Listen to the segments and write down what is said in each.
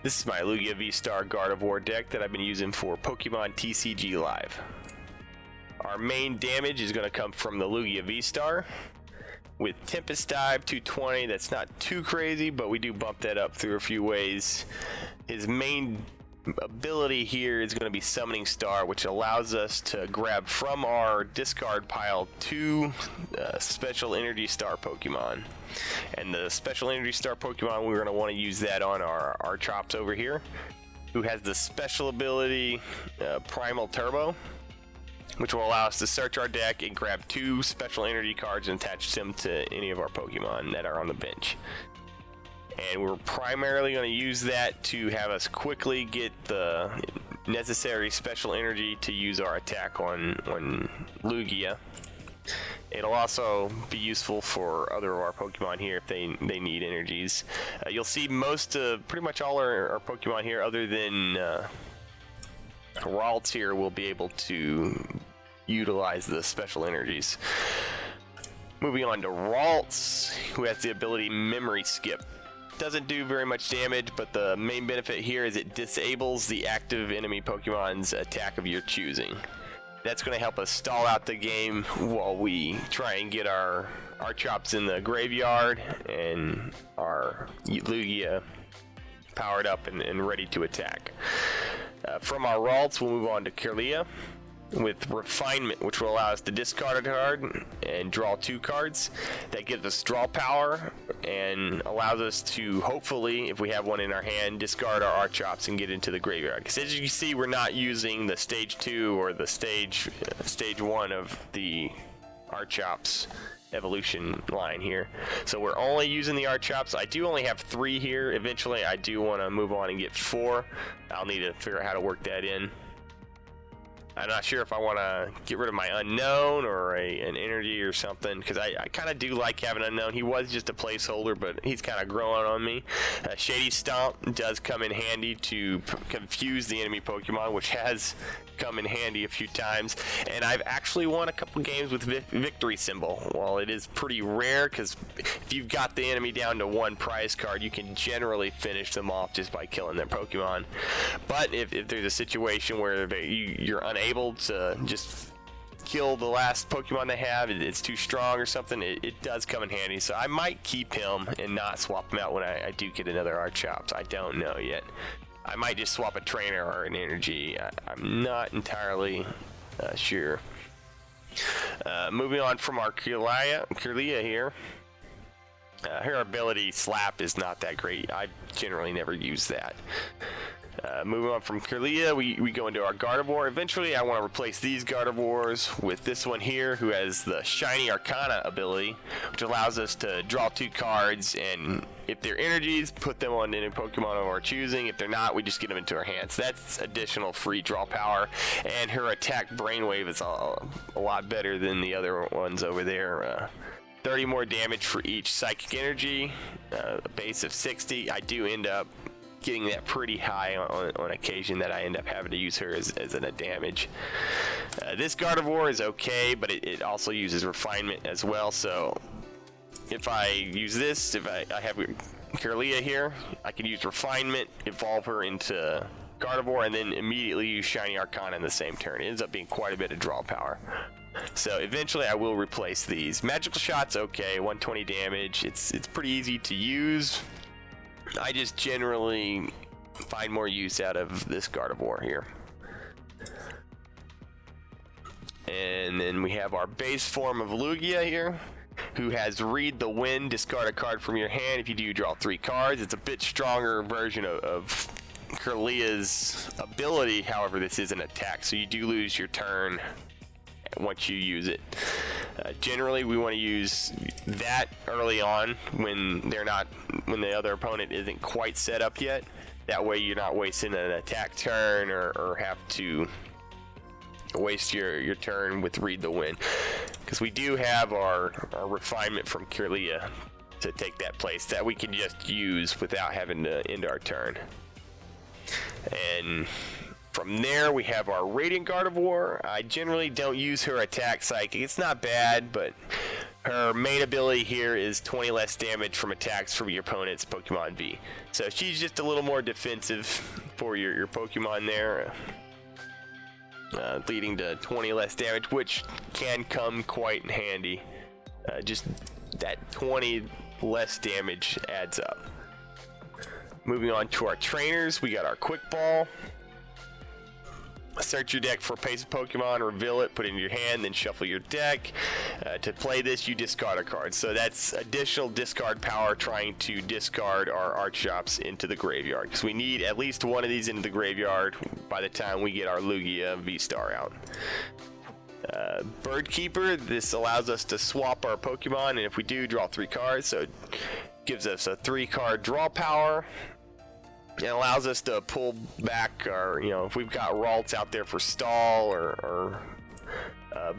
This is my Lugia VStar Gardevoir deck that I've been using for Pokemon TCG Live. Our main damage is going to come from the Lugia VStar with Tempest Dive 220. That's not too crazy, but we do bump that up through a few ways. His main ability here is going to be Summoning Star, which allows us to grab from our discard pile 2 Special Energy Star Pokemon. And the Special Energy Star Pokemon, we're going to want to use that on our Chops over here, who has the special ability Primal Turbo, which will allow us to search our deck and grab 2 special energy cards and attach them to any of our Pokemon that are on the bench. And we're primarily going to use that to have us quickly get the necessary special energy to use our attack on Lugia. It'll also be useful for other of our Pokemon here if they need energies. You'll see pretty much all our Pokemon here, other than Ralts here, will be able to utilize the special energies. Moving on to Ralts, who has the ability Memory Skip. Doesn't do very much damage, but the main benefit here is it disables the active enemy Pokemon's attack of your choosing. That's going to help us stall out the game while we try and get our Chops in the graveyard and our Lugia powered up and ready to attack. From our Ralts, we'll move on to Kirlia with Refinement, which will allow us to discard a card and draw 2 cards. That gives us draw power and allows us to, hopefully, if we have one in our hand, discard our Chops and get into the graveyard. Because as you can see, we're not using the stage 2 or the stage 1 of the Chops evolution line here. So we're only using the Chops. I do only have 3 here. Eventually, I do want to move on and get 4. I'll need to figure out how to work that in. I'm not sure if I want to get rid of my Unknown or an energy or something, because I kind of do like having Unknown. He was just a placeholder, but he's kind of growing on me. Shady Stomp does come in handy to confuse the enemy Pokemon, which has come in handy a few times. And I've actually won a couple games with Victory Symbol. While it is pretty rare, because if you've got the enemy down to 1 prize card, you can generally finish them off just by killing their Pokemon. But if there's a situation where you're unable to just kill the last Pokemon they have, it's too strong or something, it does come in handy. So I might keep him and not swap him out when I do get another Chops. I don't know yet. I might just swap a trainer or an energy. I'm not entirely sure. Moving on from our Kirlia here. Her ability Slap is not that great. I generally never use that. Moving on from Kirlia, we go into our Gardevoir. Eventually, I want to replace these Gardevoirs with this one here, who has the Shiny Arcana ability, which allows us to draw 2 cards, and if they're energies, put them on any Pokemon of our choosing. If they're not, we just get them into our hands. That's additional free draw power, and her attack Brainwave is a lot better than the other ones over there. 30 more damage for each Psychic Energy, a base of 60. I do end up getting that pretty high on occasion that I end up having to use her as a damage. This Gardevoir is okay, but it also uses Refinement as well. So if I use this, if I have Kirlia here, I can use Refinement, evolve her into Gardevoir, and then immediately use Shiny Arcana in the same turn. It ends up being quite a bit of draw power. So eventually I will replace these. Magical Shot's okay, 120 damage. It's pretty easy to use. I just generally find more use out of this Gardevoir here. And then we have our base form of Lugia here, who has Read the Wind, discard a card from your hand. If you do, draw 3 cards. It's a bit stronger version of Kirlia's ability. However, this is an attack, so you do lose your turn once you use it. Generally, we want to use that early on when the other opponent isn't quite set up yet. That way you're not wasting an attack turn or have to waste your turn with Read the Wind, because we do have our Refinement from Kirlia to take that place that we can just use without having to end our turn. And from there, we have our Radiant Gardevoir. I generally don't use her attack Psychic. It's not bad, but her main ability here is 20 less damage from attacks from your opponent's Pokemon V. So she's just a little more defensive for your Pokemon there, leading to 20 less damage, which can come quite in handy. Just that 20 less damage adds up. Moving on to our trainers, we got our Quick Ball. Search your deck for pace of Pokemon, reveal it, put it in your hand, then shuffle your deck. To play this, you discard a card. So that's additional discard power trying to discard our Archeops into the graveyard. Because we need at least one of these into the graveyard by the time we get our Lugia VStar out. Bird Keeper, this allows us to swap our Pokemon, and if we do, draw 3 cards. So it gives us a 3-card draw power. It allows us to pull back our, if we've got Ralts out there for stall or a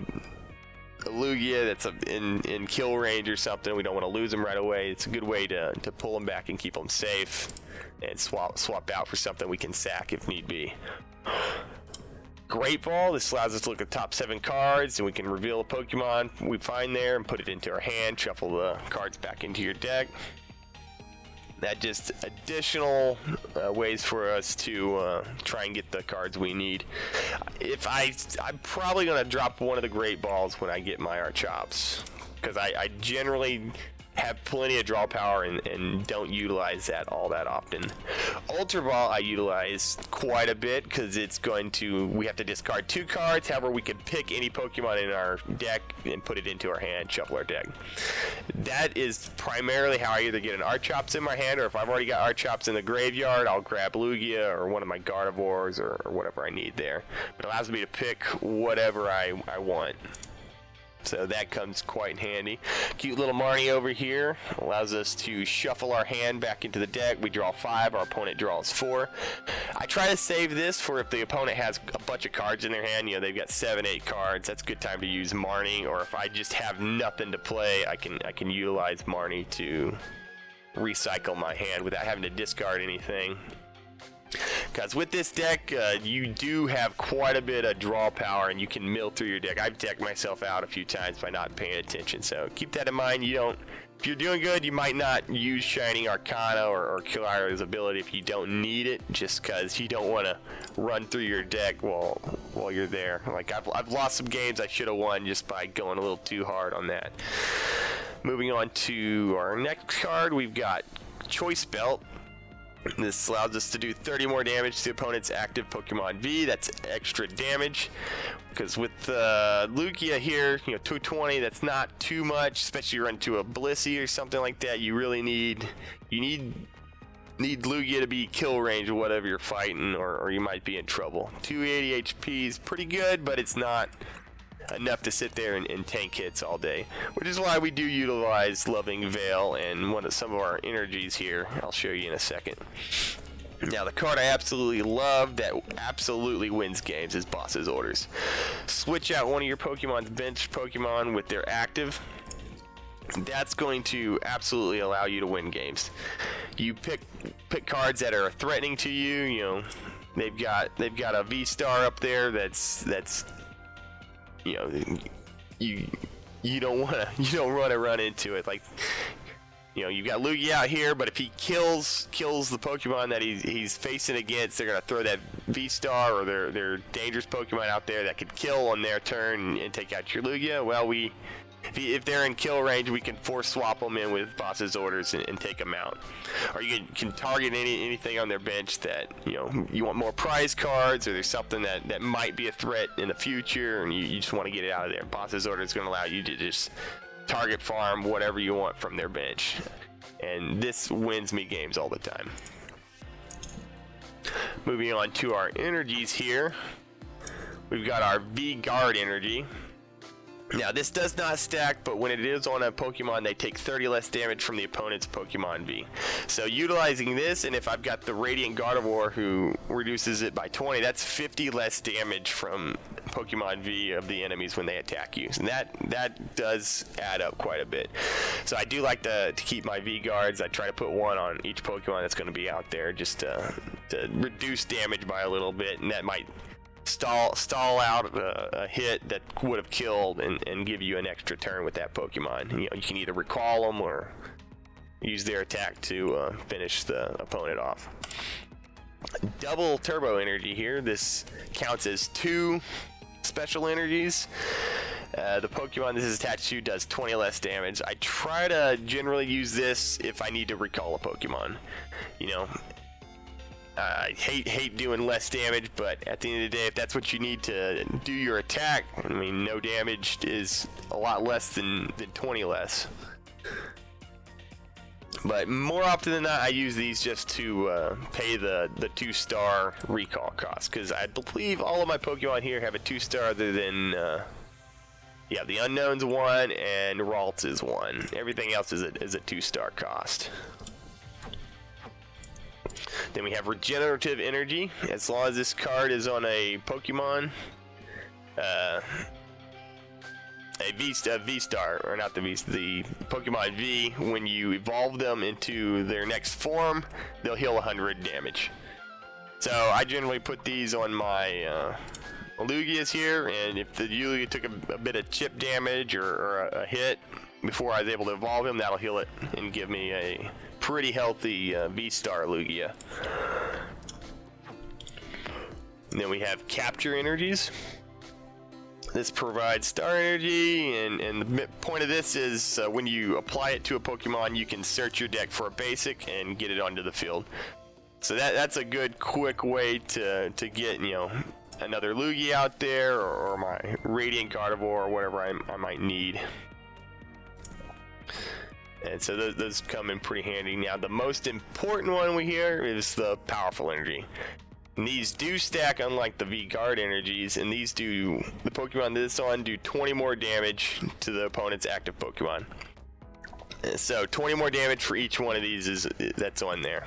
Lugia that's in kill range or something, we don't want to lose them right away. It's a good way to pull them back and keep them safe, and swap out for something we can sack if need be. Great Ball, this allows us to look at the top 7 cards, and we can reveal a Pokemon we find there and put it into our hand, shuffle the cards back into your deck. That just additional ways for us to try and get the cards we need. I'm probably going to drop one of the Great Balls when I get my Archeops, because I generally have plenty of draw power and don't utilize that all that often. Ultra Ball I utilize quite a bit because we have to discard 2 cards. However, we can pick any Pokemon in our deck and put it into our hand, shuffle our deck. That is primarily how I either get an Archeops in my hand, or if I've already got Archeops in the graveyard, I'll grab Lugia or one of my Gardevoirs or whatever I need there. But it allows me to pick whatever I want. So that comes quite handy. Cute little Marnie over here allows us to shuffle our hand back into the deck. We draw 5, our opponent draws 4. I try to save this for if the opponent has a bunch of cards in their hand. They've got 7, 8 cards. That's a good time to use Marnie. Or if I just have nothing to play, I can utilize Marnie to recycle my hand without having to discard anything. Because with this deck, you do have quite a bit of draw power, and you can mill through your deck. I've decked myself out a few times by not paying attention, so keep that in mind. If you're doing good, you might not use Shining Arcana or Kilara's ability if you don't need it, just because you don't want to run through your deck while you're there. Like I've lost some games I should have won just by going a little too hard on that. Moving on to our next card, we've got Choice Belt. This allows us to do 30 more damage to the opponent's active Pokemon V. That's extra damage, because with Lugia here, 220, that's not too much, especially run to a Blissey or something like that. You really need Lugia to be kill range or whatever you're fighting, or you might be in trouble. 280 HP is pretty good, but it's not enough to sit there and tank hits all day, which is why we do utilize Loving Veil and some of our energies here. I'll show you in a second. Now, the card I absolutely love that absolutely wins games is Boss's Orders. Switch out one of your Pokemon's bench Pokemon with their active. That's going to absolutely allow you to win games. You pick cards that are threatening to you. They've got a VStar up there that's you don't want to run into it. Like, you've got Lugia out here, but if he kills the Pokemon that he's facing against, they're gonna throw that VStar or their dangerous Pokemon out there that could kill on their turn and take out your Lugia. Well, if they're in kill range, we can force swap them in with Boss's Orders and take them out. Or you can target anything on their bench that you want more prize cards, or there's something that might be a threat in the future, and you just want to get it out of there. Boss's Orders is going to allow you to just target farm whatever you want from their bench, and this wins me games all the time. Moving on to our energies here, we've got our V-Guard energy. Now, this does not stack, but when it is on a Pokemon, they take 30 less damage from the opponent's Pokemon V. So utilizing this, and if I've got the Radiant Gardevoir who reduces it by 20, that's 50 less damage from Pokemon V of the enemies when they attack you. And that does add up quite a bit. So I do like to keep my V-Guards. I try to put one on each Pokemon that's going to be out there just to reduce damage by a little bit, and that might stall out a hit that would have killed and give you an extra turn with that Pokemon. You know, you can either recall them or use their attack to finish the opponent off. Double turbo energy here. This counts as 2 special energies. The Pokemon this is attached to does 20 less damage. I try to generally use this if I need to recall a Pokemon. You know, I hate doing less damage, but at the end of the day, if that's what you need to do your attack, I mean, no damage is a lot less than 20 less. But more often than not, I use these just to pay the 2-star recall cost, because I believe all of my Pokemon here have a 2-star other than yeah, the Unknown's 1 and Ralts is 1. Everything else is a 2-star cost. Then we have regenerative energy. As long as this card is on a Pokemon, a V-Star, or not the Pokemon V, when you evolve them into their next form, they'll heal 100 damage. So I generally put these on my Lugias here, and if the Lugia took a bit of chip damage or a hit before I was able to evolve him, that'll heal it and give me a pretty healthy V-Star Lugia. And then we have capture energies. This provides star energy, and the point of this is when you apply it to a Pokemon, you can search your deck for a basic and get it onto the field. So that's a good quick way to get, you know, another Lugia out there, or my Radiant Gardevoir, or whatever I might need. And so those come in pretty handy. Now the most important one we hear is the powerful energy. And these do stack unlike the V-Guard energies, and these do, the Pokemon this on do 20 more damage to the opponent's active Pokemon. And so 20 more damage for each one of these that's on there.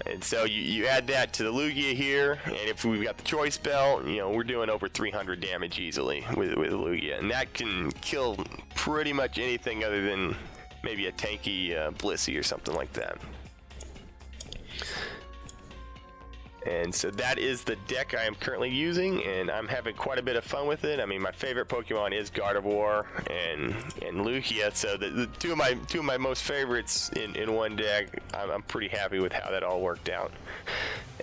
And so you add that to the Lugia here, and if we've got the Choice Belt, you know, we're doing over 300 damage easily with Lugia, and that can kill pretty much anything other than maybe a tanky Blissey or something like that. And so that is the deck I am currently using, and I'm having quite a bit of fun with it. I mean, my favorite Pokemon is Gardevoir and Lugia, so the two of my most favorites in one deck. I'm pretty happy with how that all worked out.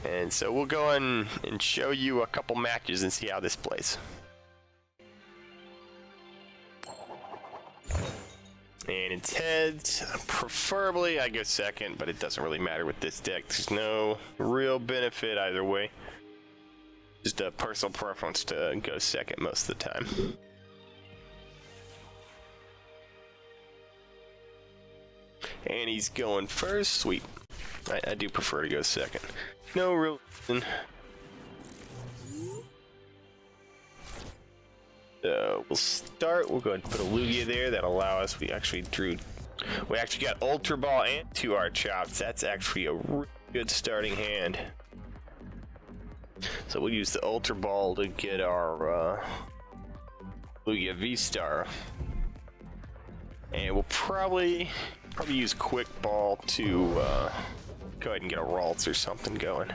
And so we'll go and show you a couple matches and see how this plays. And it's heads. Preferably I go second, but it doesn't really matter with this deck. There's no real benefit either way. Just a personal preference to go second most of the time. And he's going first. Sweet. I do prefer to go second. No real reason. So we'll start. We'll go ahead and put a Lugia there. That'll allow us. We actually got Ultra Ball and 2 Archops. That's actually a really good starting hand. So we'll use the Ultra Ball to get our Lugia V-Star, and we'll probably use Quick Ball to go ahead and get a Ralts or something going.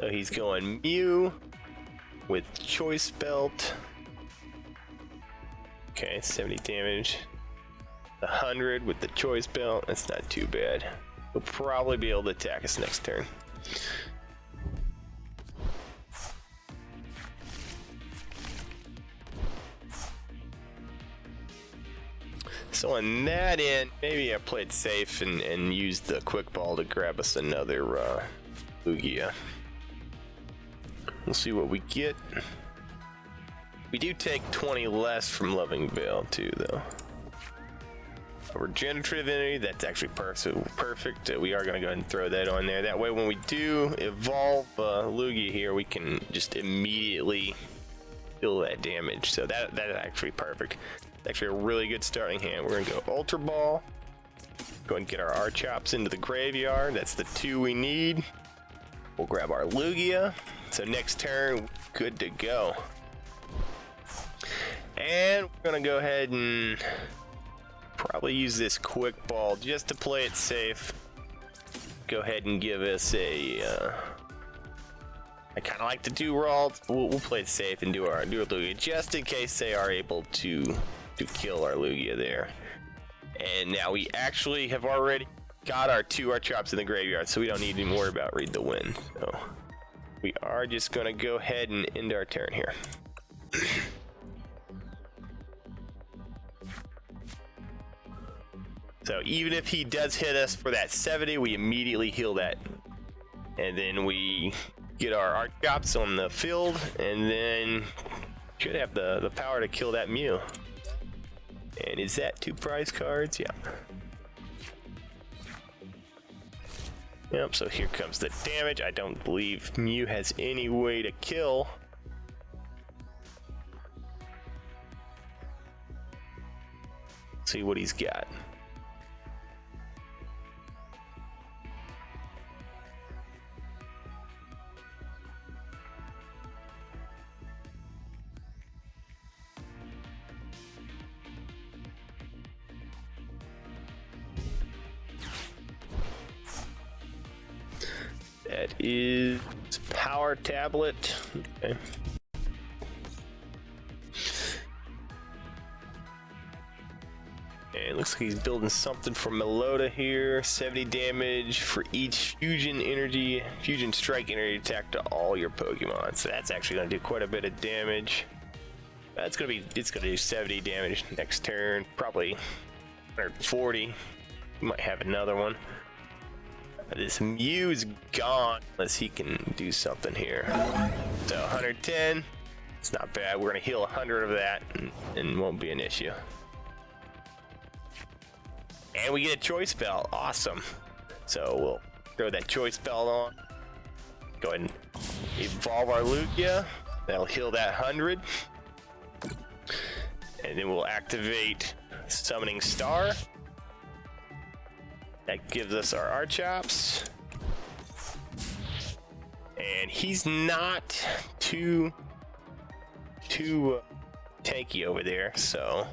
So he's going Mew with Choice Belt. Okay, 70 damage. 100 with the Choice Belt. That's not too bad. We'll probably be able to attack us next turn. So on that end, maybe I played safe and used the Quick Ball to grab us another Lugia. We'll see what we get. We do take 20 less from Loving Veil too, though. A regenerative energy, that's actually perfect. We are going to go ahead and throw that on there. That way when we do evolve Lugia here, we can just immediately deal that damage. So that's actually perfect. It's actually a really good starting hand. We're going to go Ultra Ball. Go and get our Archops into the graveyard. That's the 2 we need. We'll grab our Lugia. So next turn, good to go. And we're gonna go ahead and probably use this quick ball just to play it safe. Go ahead and give us a. I kind of like to do Ralt. We'll play it safe and do our Lugia just in case they are able to kill our Lugia there. And now we actually have already got our 2 Archeops in the graveyard, so we don't need to worry about Read the Wind. So we are just going to go ahead and end our turn here. So even if he does hit us for that 70, we immediately heal that. And then we get our Archeops on the field, and then should have the power to kill that Mew. And is that 2 prize cards? Yeah. Yep, so here comes the damage. I don't believe Mew has any way to kill. See what he's got. That is Power Tablet. Okay. And it looks like he's building something for Melota here. 70 damage for each fusion strike energy attack to all your Pokemon. So that's actually going to do quite a bit of damage. It's gonna do 70 damage next turn, probably 140. We might have another one. This Mew is gone unless he can do something here. So 110, it's not bad. We're gonna heal 100 of that and won't be an issue. And we get a choice belt, awesome. So we'll throw that choice belt on. Go ahead and evolve our Lugia. That'll heal that 100. And then we'll activate Summoning Star. That gives us our Archeops. And he's not too tanky over there, so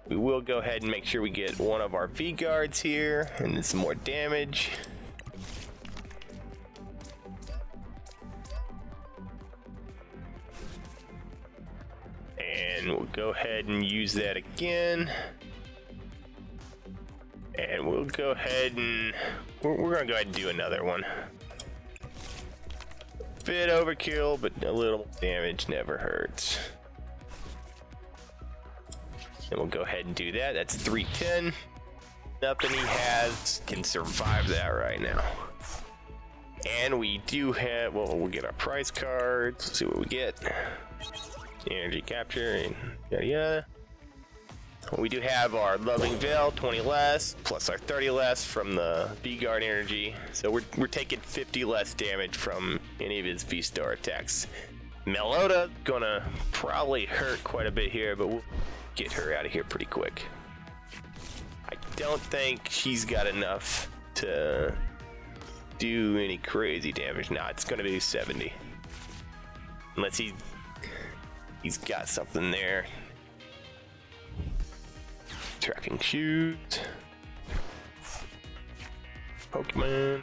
we will go ahead and make sure we get one of our V-Guards here, and then some more damage. And we'll go ahead and use that again. And we'll go ahead and we're gonna go ahead and do another one. Bit overkill, but a little damage never hurts. And we'll go ahead and do that. That's 310. Nothing he has can survive that right now. And we do have, well, we'll get our prize cards. Let's see what we get. Energy capture and yada yada. We do have our Loving Veil, 20 less, plus our 30 less from the V-Guard energy. So we're taking 50 less damage from any of his VStar attacks. Melota gonna probably hurt quite a bit here, but we'll get her out of here pretty quick. I don't think she's got enough to do any crazy damage. Nah, it's gonna be 70. Unless he's got something there. Tracking shoes. Pokemon.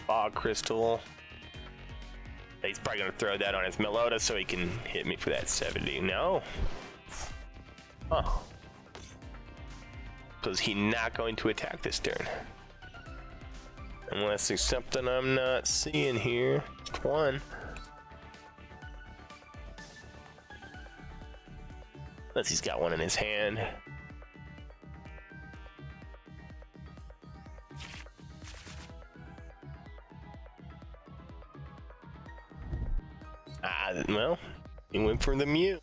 Fog Crystal. He's probably gonna throw that on his Melota so he can hit me for that 70. No. Oh. So is he not going to attack this turn? Unless there's something I'm not seeing here. Just one. Unless he's got one in his hand. Well, he went for the Mew.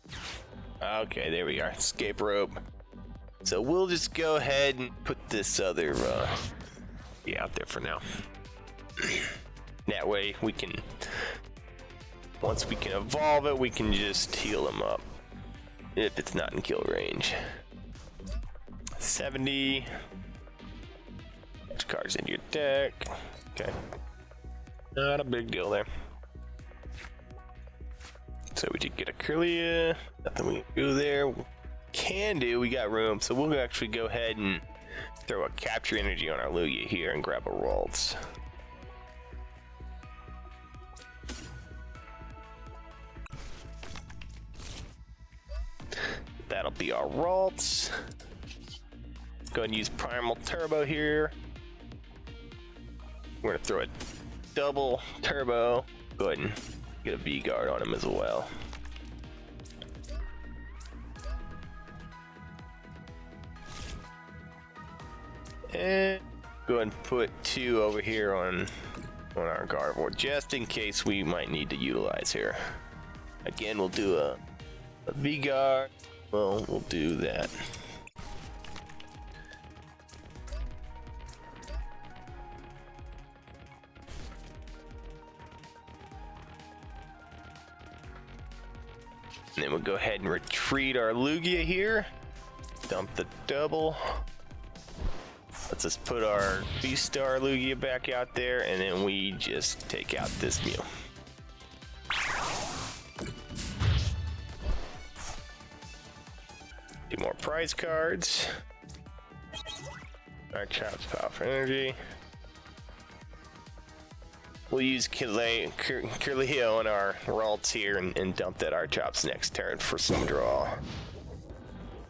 Okay, there we are. Escape rope. So we'll just go ahead and put this other out there for now. That way we can, once we can evolve it, we can just heal him up. If it's not in kill range. 70. Which cards in your deck? Okay. Not a big deal there. So we did get a Curlia. Nothing we can do there. Can do, we got room, so we'll actually go ahead and throw a capture energy on our Lugia here and grab a Ralts. That'll be our Ralts. Go ahead and use Primal Turbo here. We're gonna throw a double Turbo. Go ahead and get a V-Guard on him as well. And go ahead and put 2 over here on our Gardevoir, just in case we might need to utilize here. Again, we'll do a V-Guard. Well, we'll do that. And then we'll go ahead and retreat our Lugia here. Dump the double. Let's just put our VStar Lugia back out there, and then we just take out this Mew. Do more prize cards. Our Chops Power for energy. We'll use Curlia on our Ralts here and dump that Archops next turn for some draw.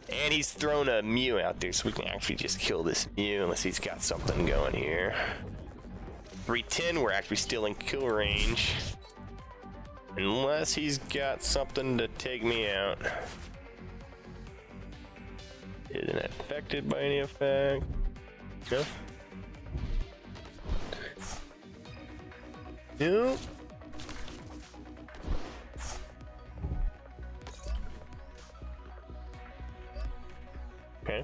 And he's thrown a Mew out there, so we can actually just kill this Mew unless he's got something going here. 310, we're actually still in kill range. Unless he's got something to take me out. Isn't affected by any effect. No? No. Okay.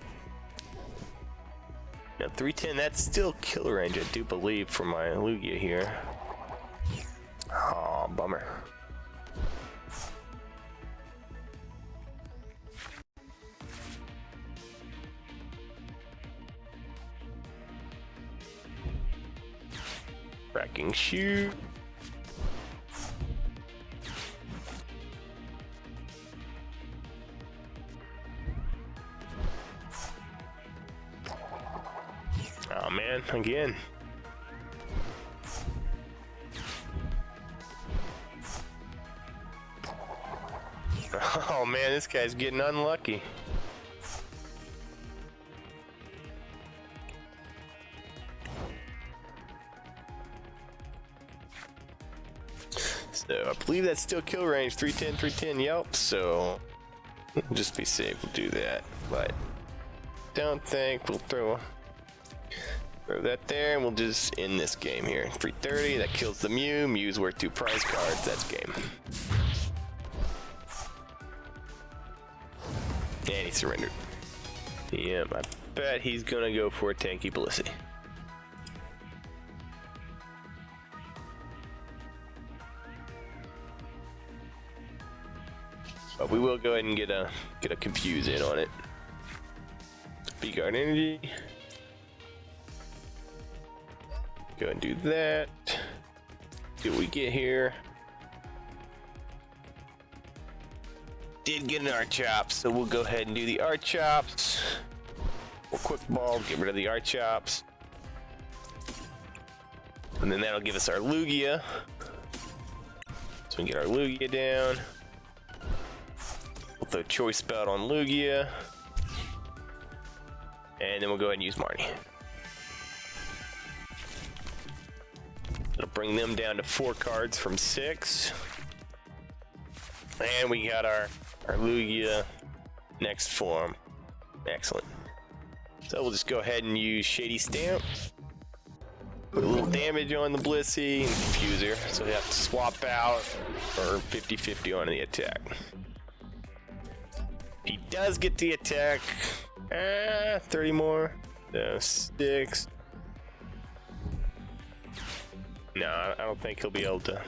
Now 310, that's still kill range, I do believe, for my Lugia here. Oh, bummer. Cracking shoe. Oh man, again. Oh man, this guy's getting unlucky. So I believe that's still kill range, 310, 310, yep, so just be safe, we'll do that. But don't think we'll throw that there, and we'll just end this game here. 330, that kills the Mew. Mew's worth 2 prize cards, that's game. And he surrendered. Yep, I bet he's gonna go for a tanky Blissey. But we will go ahead and get a confuse in on it. V-Guard energy. Go and do that. See what we get here. Did get an Archops, so we'll go ahead and do the Archops. We'll quick ball, get rid of the Archops. And then that'll give us our Lugia. So we can get our Lugia down. We'll throw Choice Belt on Lugia. And then we'll go ahead and use Marnie. It'll bring them down to 4 cards from 6. And we got our Lugia next form. Excellent. So we'll just go ahead and use Shady Stamp. Put a little damage on the Blissey and Confuser. So we have to swap out for 50-50 on the attack. He does get the attack. 30 more. So 6. No, I don't think he'll be able to.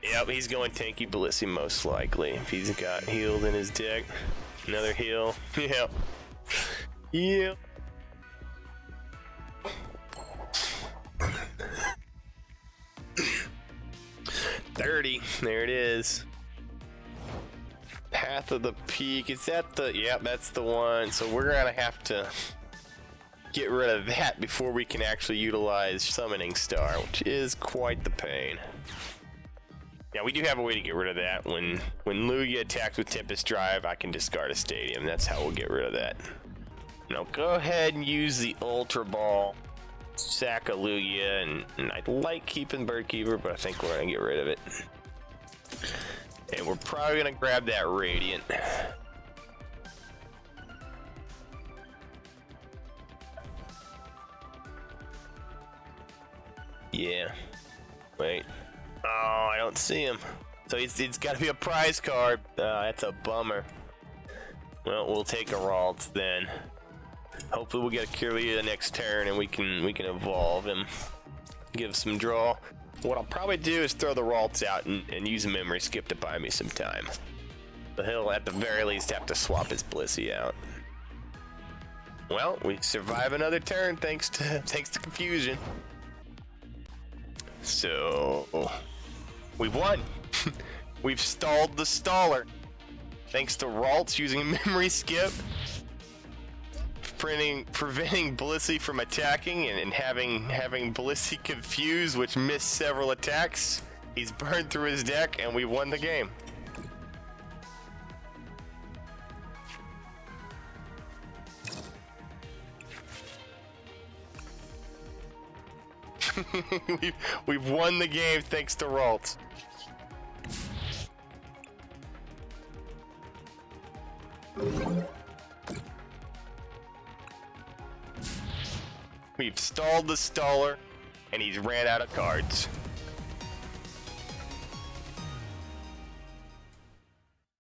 Yep, he's going tanky Blissey most likely. If he's got healed in his deck. Another heal. Yep. Yep. $30. There it is. Path of the Peak. Is that the... Yep, that's the one. So we're gonna have to get rid of that before we can actually utilize Summoning Star, which is quite the pain. Yeah, we do have a way to get rid of that. When Lugia attacks with Tempest Drive, I can discard a Stadium. That's how we'll get rid of that. Now go ahead and use the Ultra Ball. Sack a Lugia, and I'd like keeping Birdkeeper, but I think we're gonna get rid of it. And we're probably gonna grab that Radiant. Yeah. Wait. Oh, I don't see him. So it's got to be a prize card. That's a bummer. Well, we'll take a Ralts then. Hopefully we'll get a Kirlia the next turn and we can evolve him. Give some draw. What I'll probably do is throw the Ralts out and use a memory skip to buy me some time. But he'll at the very least have to swap his Blissey out. Well, we survive another turn thanks to confusion. So we've won. We've stalled the staller. Thanks to Ralts using a memory skip. Preventing Blissey from attacking and having Blissey confused, which missed several attacks. He's burned through his deck, and we won the game. we've won the game thanks to Ralts. We've stalled the staller, and he's ran out of cards.